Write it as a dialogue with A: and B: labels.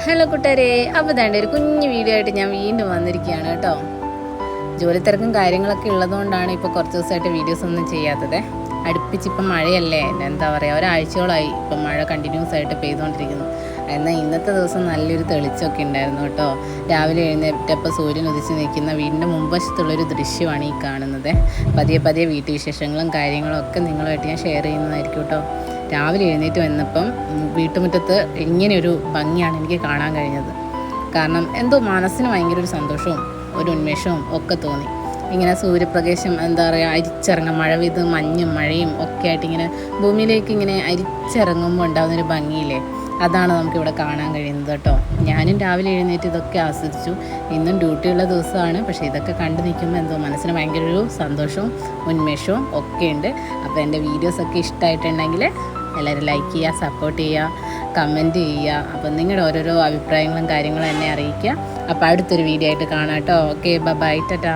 A: Hello കൂട്ടുകാരെ, അപ്പോൾ വേണ്ട ഒരു കുഞ്ഞു വീഡിയോ ആയിട്ട് ഞാൻ വീണ്ടും വന്നിരിക്കുകയാണ് കേട്ടോ. ജോലി തിരക്കും കാര്യങ്ങളൊക്കെ ഉള്ളതുകൊണ്ടാണ് ഇപ്പോൾ കുറച്ച് ദിവസമായിട്ട് വീഡിയോസ് ഒന്നും ചെയ്യാത്തത്. അടുപ്പിച്ചിപ്പം മഴയല്ലേ, എന്താ പറയുക, ഒരാഴ്ചയോളമായി ഇപ്പം മഴ കണ്ടിന്യൂസ് ആയിട്ട് പെയ്തുകൊണ്ടിരിക്കുന്നു. എന്നാൽ ഇന്നത്തെ ദിവസം നല്ലൊരു തെളിച്ചമൊക്കെ ഉണ്ടായിരുന്നു കേട്ടോ. രാവിലെ എഴുന്നേറ്റപ്പോൾ സൂര്യൻ ഉദിച്ച് നിൽക്കുന്ന വീടിൻ്റെ മുൻവശത്തുള്ളൊരു ദൃശ്യമാണ് ഈ കാണുന്നത്. പതിയെ പതിയെ വീട്ടുവിശേഷങ്ങളും കാര്യങ്ങളും ഒക്കെ നിങ്ങളുമായിട്ട് ഞാൻ ഷെയർ ചെയ്യുന്നതായിരിക്കും കേട്ടോ. രാവിലെ എഴുന്നേറ്റ് വന്നപ്പം വീട്ടുമുറ്റത്ത് ഇങ്ങനെയൊരു ഭംഗിയാണ് എനിക്ക് കാണാൻ കഴിഞ്ഞത്. കാരണം എന്തോ മനസ്സിന് ഭയങ്കര ഒരു സന്തോഷവും ഒരു ഉന്മേഷവും ഒക്കെ തോന്നി. ഇങ്ങനെ സൂര്യപ്രകാശം എന്താ പറയുക അരിച്ചിറങ്ങും, മഴ പെയ്ത് മഞ്ഞും മഴയും ഒക്കെ ആയിട്ട് ഇങ്ങനെ ഭൂമിയിലേക്ക് ഇങ്ങനെ അരിച്ചിറങ്ങുമ്പോൾ ഉണ്ടാകുന്നൊരു ഭംഗിയില്ലേ, അതാണ് നമുക്കിവിടെ കാണാൻ കഴിയുന്നത് കേട്ടോ. ഞാനും രാവിലെ എഴുന്നേറ്റ് ഇതൊക്കെ ആസ്വദിച്ചു. ഇന്നും ഡ്യൂട്ടിയുള്ള ദിവസമാണ്, പക്ഷേ ഇതൊക്കെ കണ്ടു നിൽക്കുമ്പോൾ എന്തോ മനസ്സിന് ഭയങ്കര ഒരു സന്തോഷവും ഉന്മേഷവും ഒക്കെ ഉണ്ട്. അപ്പോൾ എൻ്റെ വീഡിയോസൊക്കെ ഇഷ്ടമായിട്ടുണ്ടെങ്കിൽ എല്ലാവരും ലൈക്ക് ചെയ്യുക, സപ്പോർട്ട് ചെയ്യുക, കമൻറ്റ് ചെയ്യുക. അപ്പം നിങ്ങളുടെ ഓരോരോ അഭിപ്രായങ്ങളും കാര്യങ്ങളും എന്നെ അറിയിക്കുക. അപ്പോൾ അടുത്തൊരു വീഡിയോ ആയിട്ട് കാണാം കേട്ടോ. Okay, bye, Tata.